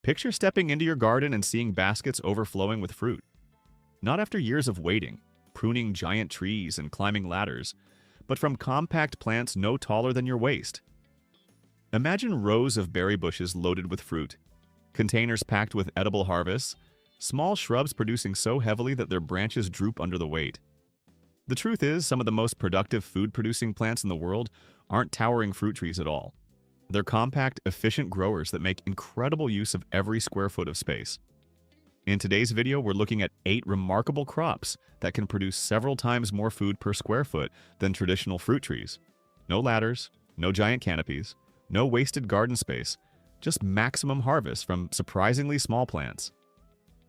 Picture stepping into your garden and seeing baskets overflowing with fruit. Not after years of waiting, pruning giant trees and climbing ladders, but from compact plants no taller than your waist. Imagine rows of berry bushes loaded with fruit, containers packed with edible harvests, small shrubs producing so heavily that their branches droop under the weight. The truth is, some of the most productive food-producing plants in the world aren't towering fruit trees at all. They're compact, efficient growers that make incredible use of every square foot of space. In today's video, we're looking at 8 remarkable crops that can produce several times more food per square foot than traditional fruit trees. No ladders, no giant canopies, no wasted garden space, just maximum harvest from surprisingly small plants.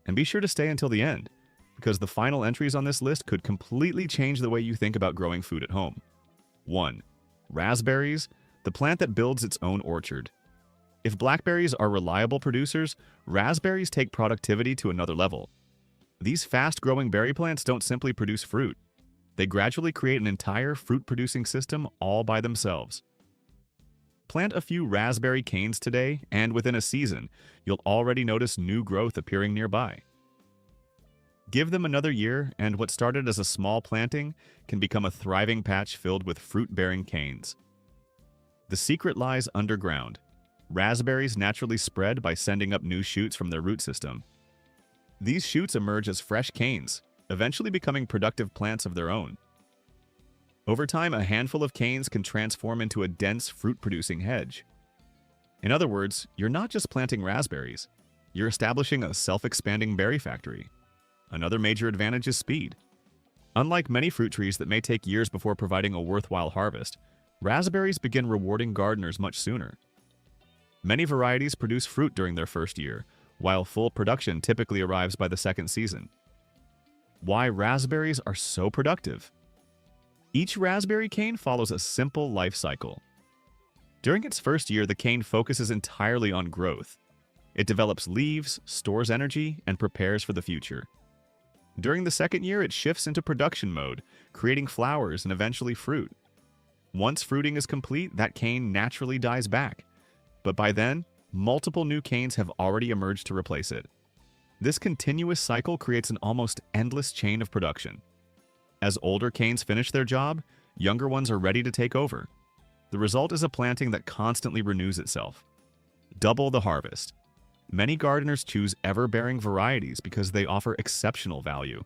And be sure to stay until the end, because the final entries on this list could completely change the way you think about growing food at home. 1. Raspberries, the plant that builds its own orchard. If blackberries are reliable producers, raspberries take productivity to another level. These fast-growing berry plants don't simply produce fruit. They gradually create an entire fruit-producing system all by themselves. Plant a few raspberry canes today, and within a season, you'll already notice new growth appearing nearby. Give them another year, and what started as a small planting can become a thriving patch filled with fruit-bearing canes. The secret lies underground. Raspberries naturally spread by sending up new shoots from their root system. These shoots emerge as fresh canes, eventually becoming productive plants of their own. Over time, a handful of canes can transform into a dense fruit-producing hedge. In other words, you're not just planting raspberries, you're establishing a self-expanding berry factory. Another major advantage is speed. Unlike many fruit trees that may take years before providing a worthwhile harvest, raspberries begin rewarding gardeners much sooner. Many varieties produce fruit during their first year, while full production typically arrives by the second season. Why raspberries are so productive? Each raspberry cane follows a simple life cycle. During its first year, the cane focuses entirely on growth. It develops leaves, stores energy, and prepares for the future. During the second year, it shifts into production mode, creating flowers and eventually fruit. Once fruiting is complete, that cane naturally dies back. But by then, multiple new canes have already emerged to replace it. This continuous cycle creates an almost endless chain of production. As older canes finish their job, younger ones are ready to take over. The result is a planting that constantly renews itself. Double the harvest. Many gardeners choose ever-bearing varieties because they offer exceptional value.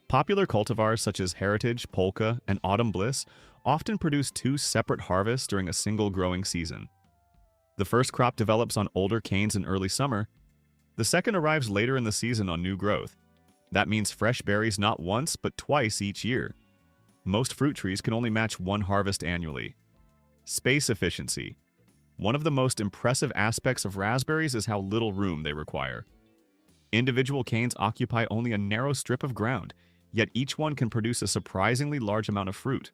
Popular cultivars such as Heritage, Polka, and Autumn Bliss often produce 2 separate harvests during a single growing season. The first crop develops on older canes in early summer. The second arrives later in the season on new growth. That means fresh berries not once, but twice each year. Most fruit trees can only match one harvest annually. Space efficiency. One of the most impressive aspects of raspberries is how little room they require. Individual canes occupy only a narrow strip of ground, yet each one can produce a surprisingly large amount of fruit.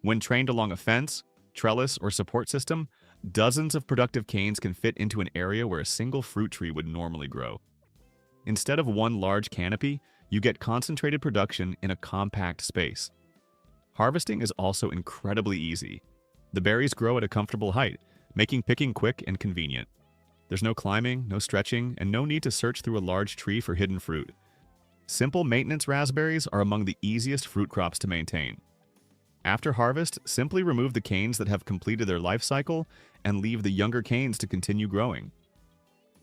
When trained along a fence, trellis, or support system, dozens of productive canes can fit into an area where a single fruit tree would normally grow. Instead of one large canopy, you get concentrated production in a compact space. Harvesting is also incredibly easy. The berries grow at a comfortable height, making picking quick and convenient. There's no climbing, no stretching, and no need to search through a large tree for hidden fruit. Simple maintenance raspberries are among the easiest fruit crops to maintain. After harvest, simply remove the canes that have completed their life cycle and leave the younger canes to continue growing.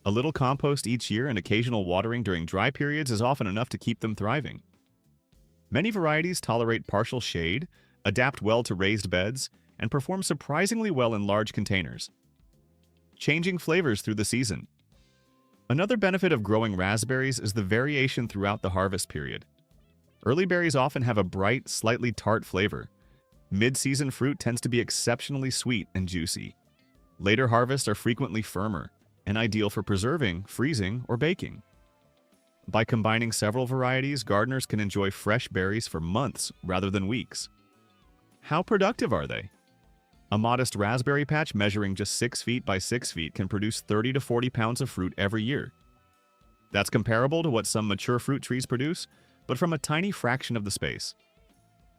A little compost each year and occasional watering during dry periods is often enough to keep them thriving. Many varieties tolerate partial shade, adapt well to raised beds, and perform surprisingly well in large containers. Changing flavors through the season. Another benefit of growing raspberries is the variation throughout the harvest period. Early berries often have a bright, slightly tart flavor. Mid-season fruit tends to be exceptionally sweet and juicy. Later harvests are frequently firmer and ideal for preserving, freezing, or baking. By combining several varieties, gardeners can enjoy fresh berries for months rather than weeks. How productive are they? A modest raspberry patch measuring just 6 feet by 6 feet can produce 30 to 40 pounds of fruit every year. That's comparable to what some mature fruit trees produce, but from a tiny fraction of the space.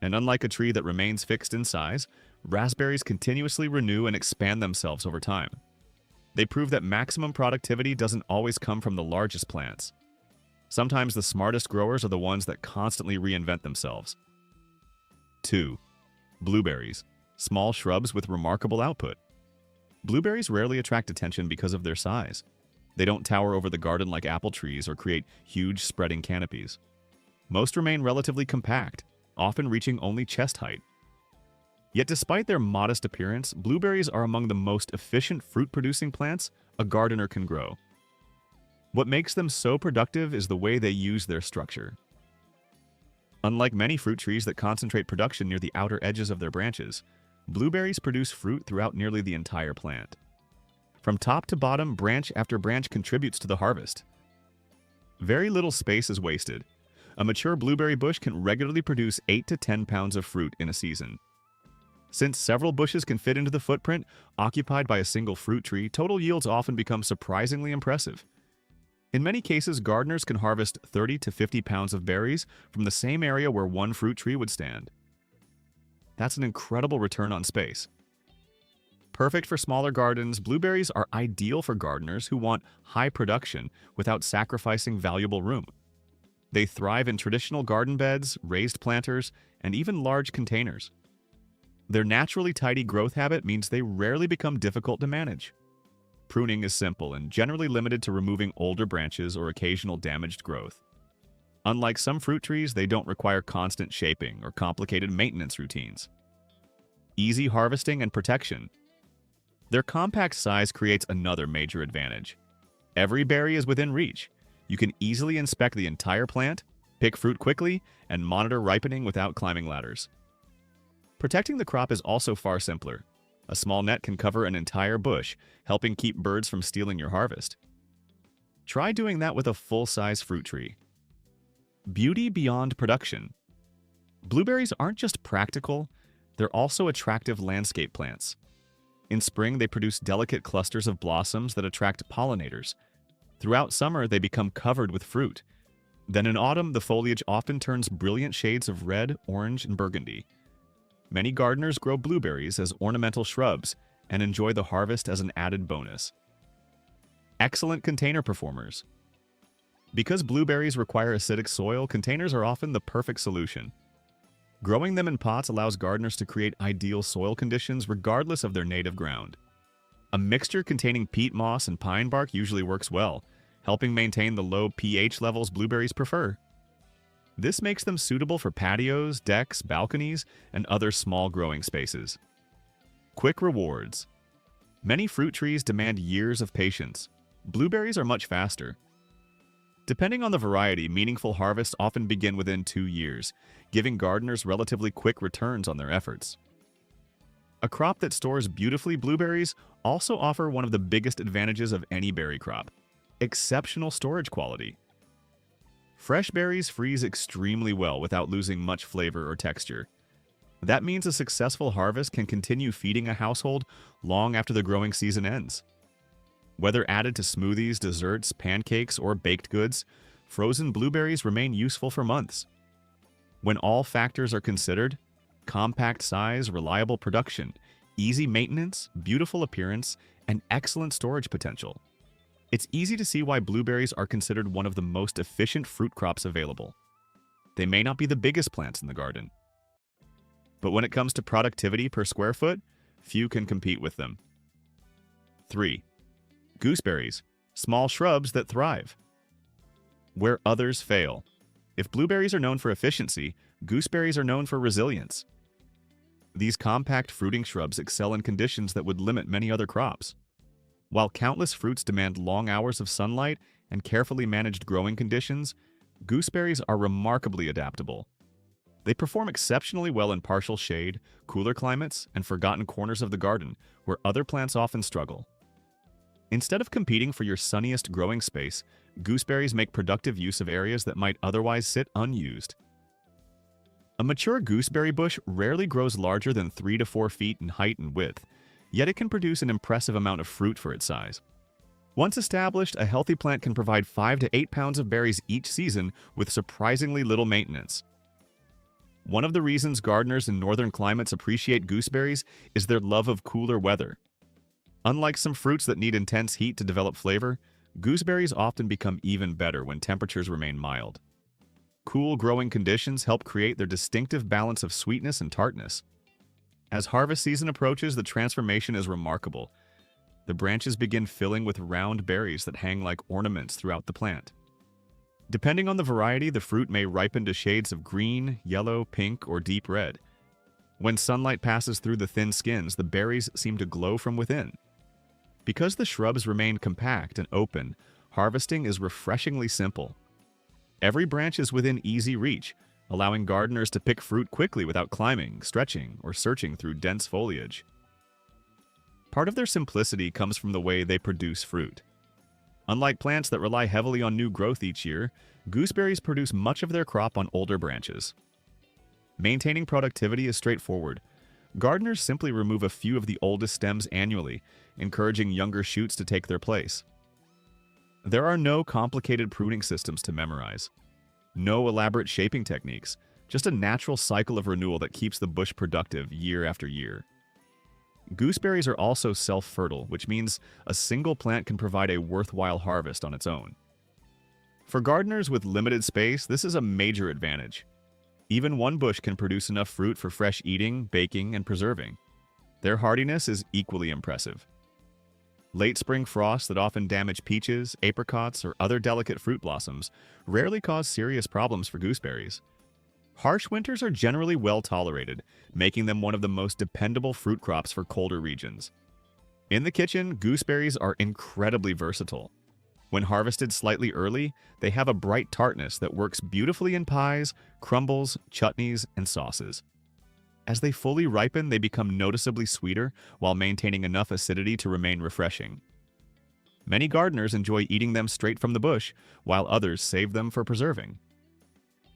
And unlike a tree that remains fixed in size, raspberries continuously renew and expand themselves over time. They prove that maximum productivity doesn't always come from the largest plants. Sometimes the smartest growers are the ones that constantly reinvent themselves. 2. Blueberries, small shrubs with remarkable output. Blueberries rarely attract attention because of their size. They don't tower over the garden like apple trees or create huge spreading canopies. Most remain relatively compact, often reaching only chest height. Yet despite their modest appearance, blueberries are among the most efficient fruit-producing plants a gardener can grow. What makes them so productive is the way they use their structure. Unlike many fruit trees that concentrate production near the outer edges of their branches, blueberries produce fruit throughout nearly the entire plant. From top to bottom, branch after branch contributes to the harvest. Very little space is wasted. A mature blueberry bush can regularly produce 8 to 10 pounds of fruit in a season. Since several bushes can fit into the footprint occupied by a single fruit tree, total yields often become surprisingly impressive. In many cases, gardeners can harvest 30 to 50 pounds of berries from the same area where one fruit tree would stand. That's an incredible return on space. Perfect for smaller gardens, blueberries are ideal for gardeners who want high production without sacrificing valuable room. They thrive in traditional garden beds, raised planters, and even large containers. Their naturally tidy growth habit means they rarely become difficult to manage. Pruning is simple and generally limited to removing older branches or occasional damaged growth. Unlike some fruit trees, they don't require constant shaping or complicated maintenance routines. Easy harvesting and protection. Their compact size creates another major advantage. Every berry is within reach. You can easily inspect the entire plant, pick fruit quickly, and monitor ripening without climbing ladders. Protecting the crop is also far simpler. A small net can cover an entire bush, helping keep birds from stealing your harvest. Try doing that with a full-size fruit tree. Beauty beyond production. Blueberries aren't just practical, they're also attractive landscape plants. In spring, they produce delicate clusters of blossoms that attract pollinators. Throughout summer, they become covered with fruit. Then in autumn, the foliage often turns brilliant shades of red, orange, and burgundy. Many gardeners grow blueberries as ornamental shrubs and enjoy the harvest as an added bonus. Excellent container performers. Because blueberries require acidic soil, containers are often the perfect solution. Growing them in pots allows gardeners to create ideal soil conditions regardless of their native ground. A mixture containing peat moss and pine bark usually works well, helping maintain the low pH levels blueberries prefer. This makes them suitable for patios, decks, balconies, and other small growing spaces. Quick rewards. Many fruit trees demand years of patience. Blueberries are much faster. Depending on the variety, meaningful harvests often begin within 2 years, giving gardeners relatively quick returns on their efforts. A crop that stores beautifully, blueberries also offer one of the biggest advantages of any berry crop: exceptional storage quality. Fresh berries freeze extremely well without losing much flavor or texture. That means a successful harvest can continue feeding a household long after the growing season ends. Whether added to smoothies, desserts, pancakes, or baked goods, frozen blueberries remain useful for months. When all factors are considered, compact size, reliable production, easy maintenance, beautiful appearance, and excellent storage potential, it's easy to see why blueberries are considered one of the most efficient fruit crops available. They may not be the biggest plants in the garden, but when it comes to productivity per square foot, few can compete with them. 3. Gooseberries, small shrubs that thrive. Where others fail. If blueberries are known for efficiency, gooseberries are known for resilience. These compact fruiting shrubs excel in conditions that would limit many other crops. While countless fruits demand long hours of sunlight and carefully managed growing conditions, gooseberries are remarkably adaptable. They perform exceptionally well in partial shade, cooler climates, and forgotten corners of the garden, where other plants often struggle. Instead of competing for your sunniest growing space, gooseberries make productive use of areas that might otherwise sit unused. A mature gooseberry bush rarely grows larger than 3 to 4 feet in height and width, yet it can produce an impressive amount of fruit for its size. Once established, a healthy plant can provide 5 to 8 pounds of berries each season with surprisingly little maintenance. One of the reasons gardeners in northern climates appreciate gooseberries is their love of cooler weather. Unlike some fruits that need intense heat to develop flavor, gooseberries often become even better when temperatures remain mild. Cool growing conditions help create their distinctive balance of sweetness and tartness. As harvest season approaches, the transformation is remarkable. The branches begin filling with round berries that hang like ornaments throughout the plant. Depending on the variety, the fruit may ripen to shades of green, yellow, pink, or deep red. When sunlight passes through the thin skins, the berries seem to glow from within. Because the shrubs remain compact and open, harvesting is refreshingly simple. Every branch is within easy reach, allowing gardeners to pick fruit quickly without climbing, stretching, or searching through dense foliage. Part of their simplicity comes from the way they produce fruit. Unlike plants that rely heavily on new growth each year, gooseberries produce much of their crop on older branches. Maintaining productivity is straightforward. Gardeners simply remove a few of the oldest stems annually, encouraging younger shoots to take their place. There are no complicated pruning systems to memorize. No elaborate shaping techniques, just a natural cycle of renewal that keeps the bush productive year after year. Gooseberries are also self-fertile, which means a single plant can provide a worthwhile harvest on its own. For gardeners with limited space, this is a major advantage. Even one bush can produce enough fruit for fresh eating, baking, and preserving. Their hardiness is equally impressive. Late spring frosts that often damage peaches, apricots, or other delicate fruit blossoms rarely cause serious problems for gooseberries. Harsh winters are generally well tolerated, making them one of the most dependable fruit crops for colder regions. In the kitchen, gooseberries are incredibly versatile. When harvested slightly early, they have a bright tartness that works beautifully in pies, crumbles, chutneys, and sauces. As they fully ripen, they become noticeably sweeter while maintaining enough acidity to remain refreshing. Many gardeners enjoy eating them straight from the bush, while others save them for preserving.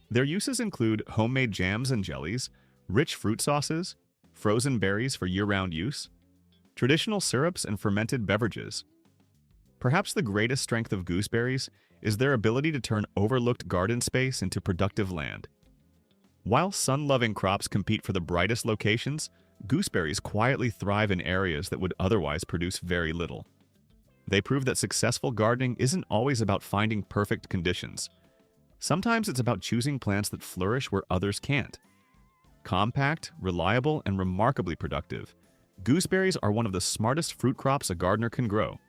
Their uses include homemade jams and jellies, rich fruit sauces, frozen berries for year-round use, traditional syrups, and fermented beverages. Perhaps the greatest strength of gooseberries is their ability to turn overlooked garden space into productive land. While sun-loving crops compete for the brightest locations, gooseberries quietly thrive in areas that would otherwise produce very little. They prove that successful gardening isn't always about finding perfect conditions. Sometimes it's about choosing plants that flourish where others can't. Compact, reliable, and remarkably productive, gooseberries are one of the smartest fruit crops a gardener can grow.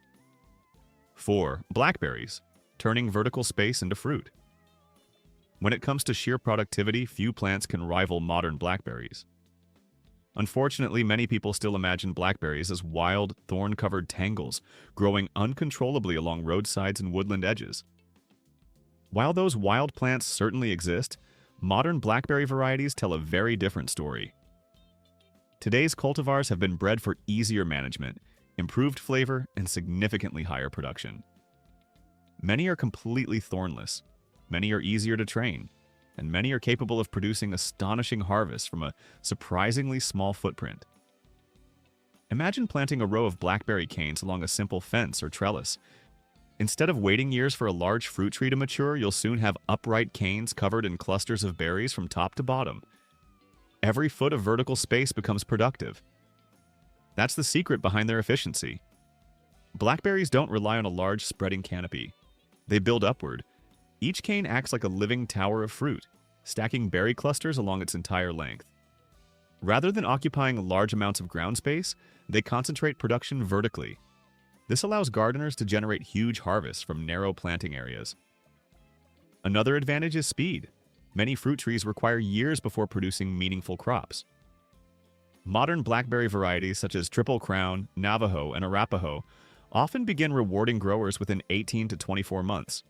4. Blackberries, turning vertical space into fruit. When it comes to sheer productivity, few plants can rival modern blackberries. Unfortunately, many people still imagine blackberries as wild, thorn-covered tangles growing uncontrollably along roadsides and woodland edges. While those wild plants certainly exist, modern blackberry varieties tell a very different story. Today's cultivars have been bred for easier management, improved flavor, and significantly higher production. Many are completely thornless, many are easier to train, and many are capable of producing astonishing harvests from a surprisingly small footprint. Imagine planting a row of blackberry canes along a simple fence or trellis. Instead of waiting years for a large fruit tree to mature, you'll soon have upright canes covered in clusters of berries from top to bottom. Every foot of vertical space becomes productive. That's the secret behind their efficiency. Blackberries don't rely on a large spreading canopy. They build upward. Each cane acts like a living tower of fruit, stacking berry clusters along its entire length. Rather than occupying large amounts of ground space, they concentrate production vertically. This allows gardeners to generate huge harvests from narrow planting areas. Another advantage is speed. Many fruit trees require years before producing meaningful crops. Modern blackberry varieties such as Triple Crown, Navajo, and Arapaho often begin rewarding growers within 18 to 24 months.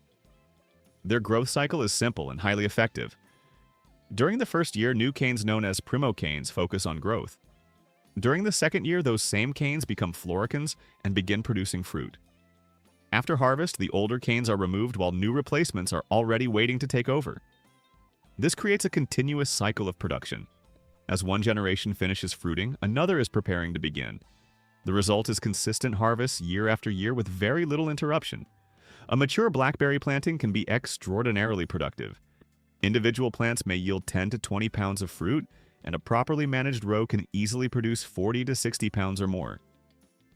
Their growth cycle is simple and highly effective. During the first year, new canes known as primo canes focus on growth. During the second year, those same canes become floricans and begin producing fruit. After harvest, the older canes are removed while new replacements are already waiting to take over. This creates a continuous cycle of production. As one generation finishes fruiting, another is preparing to begin. The result is consistent harvests year after year with very little interruption. A mature blackberry planting can be extraordinarily productive. Individual plants may yield 10 to 20 pounds of fruit, and a properly managed row can easily produce 40 to 60 pounds or more.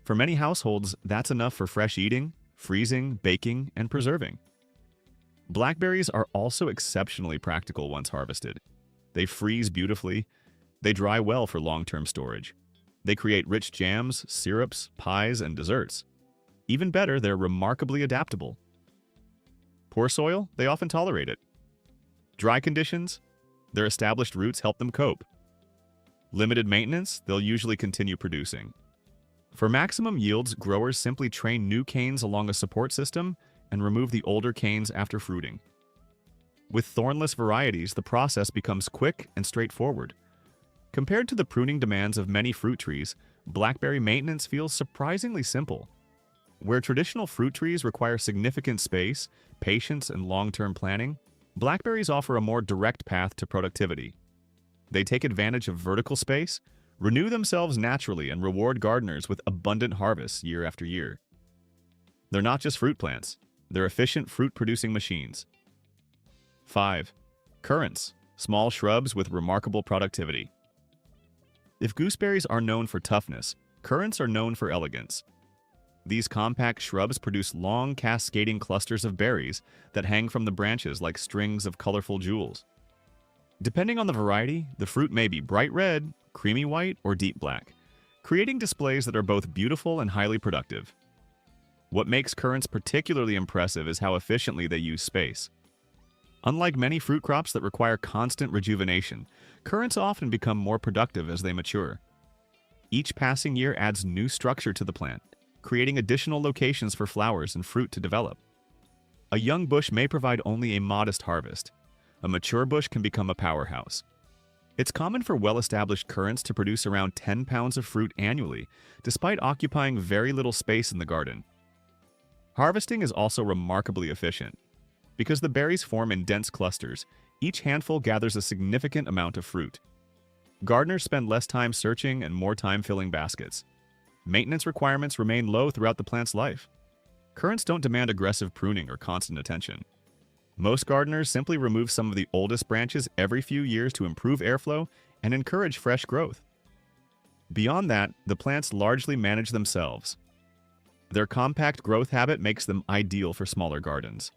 For many households, that's enough for fresh eating, freezing, baking, and preserving. Blackberries are also exceptionally practical once harvested. They freeze beautifully. They dry well for long-term storage. They create rich jams, syrups, pies, and desserts. Even better, they're remarkably adaptable. Poor soil, they often tolerate it. Dry conditions, their established roots help them cope. Limited maintenance, they'll usually continue producing. For maximum yields, growers simply train new canes along a support system and remove the older canes after fruiting. With thornless varieties, the process becomes quick and straightforward. Compared to the pruning demands of many fruit trees, blackberry maintenance feels surprisingly simple. Where traditional fruit trees require significant space, patience, and long-term planning, blackberries offer a more direct path to productivity. They take advantage of vertical space, renew themselves naturally, and reward gardeners with abundant harvests year after year. They're not just fruit plants, they're efficient fruit-producing machines. 5. Currants, small shrubs with remarkable productivity. If gooseberries are known for toughness, currants are known for elegance. These compact shrubs produce long, cascading clusters of berries that hang from the branches like strings of colorful jewels. Depending on the variety, the fruit may be bright red, creamy white, or deep black, creating displays that are both beautiful and highly productive. What makes currants particularly impressive is how efficiently they use space. Unlike many fruit crops that require constant rejuvenation, currants often become more productive as they mature. Each passing year adds new structure to the plant, creating additional locations for flowers and fruit to develop. A young bush may provide only a modest harvest. A mature bush can become a powerhouse. It's common for well-established currants to produce around 10 pounds of fruit annually, despite occupying very little space in the garden. Harvesting is also remarkably efficient. Because the berries form in dense clusters, each handful gathers a significant amount of fruit. Gardeners spend less time searching and more time filling baskets. Maintenance requirements remain low throughout the plant's life. Currants don't demand aggressive pruning or constant attention. Most gardeners simply remove some of the oldest branches every few years to improve airflow and encourage fresh growth. Beyond that, the plants largely manage themselves. Their compact growth habit makes them ideal for smaller gardens.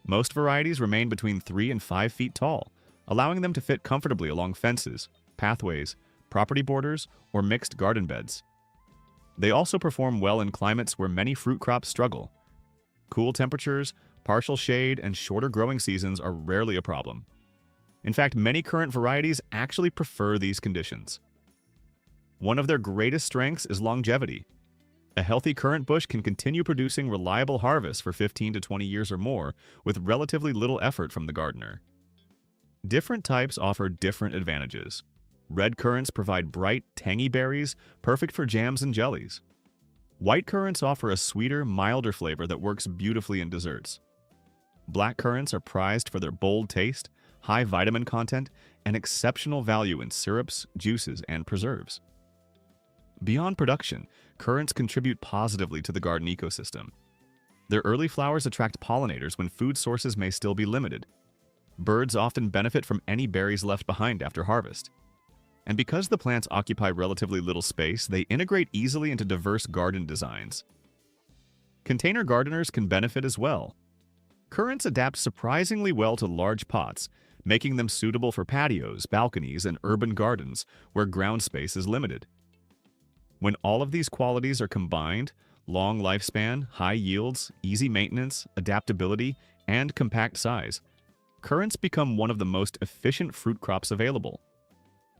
Most varieties remain between 3 and 5 feet tall, allowing them to fit comfortably along fences, pathways, property borders, or mixed garden beds. They also perform well in climates where many fruit crops struggle. Cool temperatures, partial shade, and shorter growing seasons are rarely a problem. In fact, many currant varieties actually prefer these conditions. One of their greatest strengths is longevity. A healthy currant bush can continue producing reliable harvests for 15 to 20 years or more with relatively little effort from the gardener. Different types offer different advantages. Red currants provide bright, tangy berries, perfect for jams and jellies. White currants offer a sweeter, milder flavor that works beautifully in desserts. Black currants are prized for their bold taste, high vitamin content, and exceptional value in syrups, juices, and preserves. Beyond production, currants contribute positively to the garden ecosystem. Their early flowers attract pollinators when food sources may still be limited. Birds often benefit from any berries left behind after harvest. And because the plants occupy relatively little space, they integrate easily into diverse garden designs. Container gardeners can benefit as well. Currants adapt surprisingly well to large pots, making them suitable for patios, balconies, and urban gardens where ground space is limited. When all of these qualities are combined, long lifespan, high yields, easy maintenance, adaptability, and compact size, currants become one of the most efficient fruit crops available.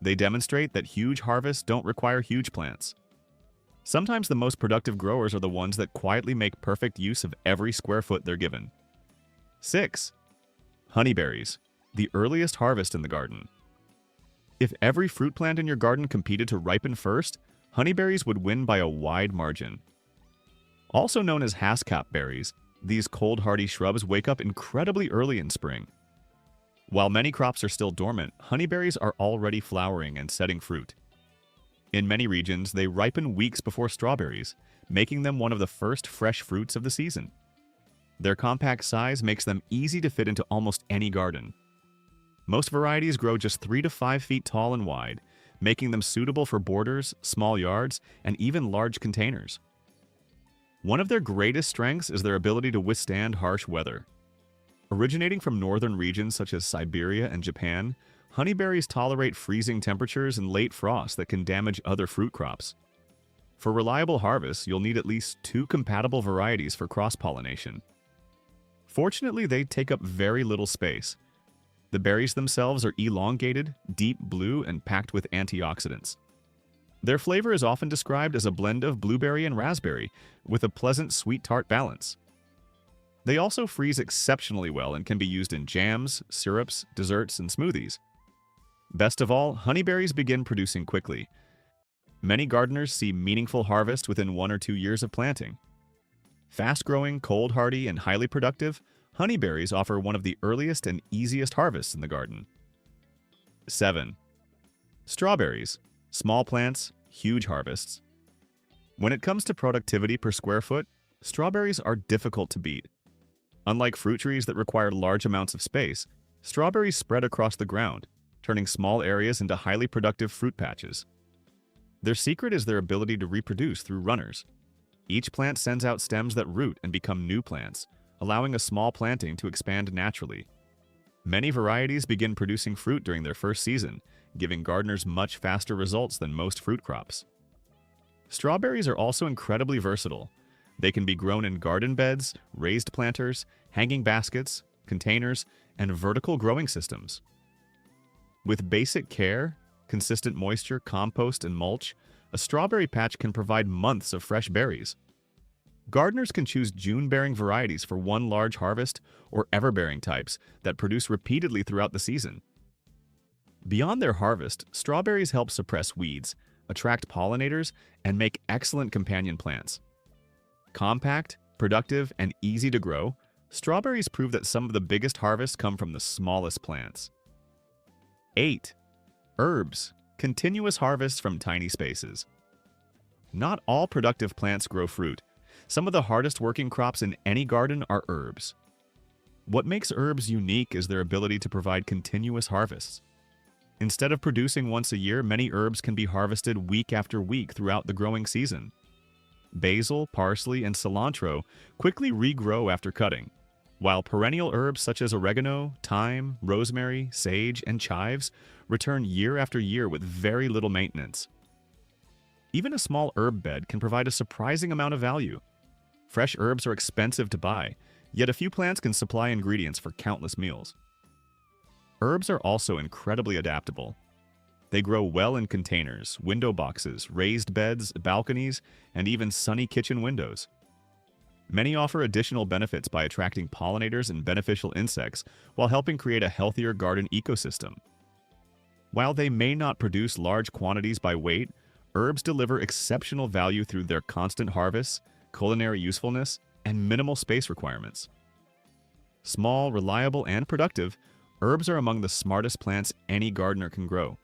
They demonstrate that huge harvests don't require huge plants. Sometimes the most productive growers are the ones that quietly make perfect use of every square foot they're given. 6. Honeyberries, the earliest harvest in the garden. If every fruit plant in your garden competed to ripen first, honeyberries would win by a wide margin. Also known as haskap berries, these cold-hardy shrubs wake up incredibly early in spring. While many crops are still dormant, honeyberries are already flowering and setting fruit. In many regions, they ripen weeks before strawberries, making them one of the first fresh fruits of the season. Their compact size makes them easy to fit into almost any garden. Most varieties grow just 3 to 5 feet tall and wide, making them suitable for borders, small yards, and even large containers. One of their greatest strengths is their ability to withstand harsh weather. Originating from northern regions such as Siberia and Japan, honeyberries tolerate freezing temperatures and late frost that can damage other fruit crops. For reliable harvests, you'll need at least 2 compatible varieties for cross-pollination. Fortunately, they take up very little space. The berries themselves are elongated, deep blue, and packed with antioxidants. Their flavor is often described as a blend of blueberry and raspberry, with a pleasant sweet-tart balance. They also freeze exceptionally well and can be used in jams, syrups, desserts, and smoothies. Best of all, honeyberries begin producing quickly. Many gardeners see meaningful harvest within 1 or 2 years of planting. Fast-growing, cold-hardy, and highly productive, honeyberries offer one of the earliest and easiest harvests in the garden. 7. Strawberries. Small plants, huge harvests. When it comes to productivity per square foot, strawberries are difficult to beat. Unlike fruit trees that require large amounts of space, strawberries spread across the ground, turning small areas into highly productive fruit patches. Their secret is their ability to reproduce through runners. Each plant sends out stems that root and become new plants, allowing a small planting to expand naturally. Many varieties begin producing fruit during their first season, giving gardeners much faster results than most fruit crops. Strawberries are also incredibly versatile. They can be grown in garden beds, raised planters, hanging baskets, containers, and vertical growing systems. With basic care, consistent moisture, compost, and mulch, a strawberry patch can provide months of fresh berries. Gardeners can choose June-bearing varieties for one large harvest or ever-bearing types that produce repeatedly throughout the season. Beyond their harvest, strawberries help suppress weeds, attract pollinators, and make excellent companion plants. Compact, productive, and easy to grow, strawberries prove that some of the biggest harvests come from the smallest plants. 8. Herbs. Continuous harvests from tiny spaces. Not all productive plants grow fruit. Some of the hardest working crops in any garden are herbs. What makes herbs unique is their ability to provide continuous harvests. Instead of producing once a year, many herbs can be harvested week after week throughout the growing season. Basil, parsley, and cilantro quickly regrow after cutting, while perennial herbs such as oregano, thyme, rosemary, sage, and chives return year after year with very little maintenance. Even a small herb bed can provide a surprising amount of value. Fresh herbs are expensive to buy, yet a few plants can supply ingredients for countless meals. Herbs are also incredibly adaptable. They grow well in containers, window boxes, raised beds, balconies, and even sunny kitchen windows. Many offer additional benefits by attracting pollinators and beneficial insects while helping create a healthier garden ecosystem. While they may not produce large quantities by weight, herbs deliver exceptional value through their constant harvests, culinary usefulness, and minimal space requirements. Small, reliable, and productive, herbs are among the smartest plants any gardener can grow.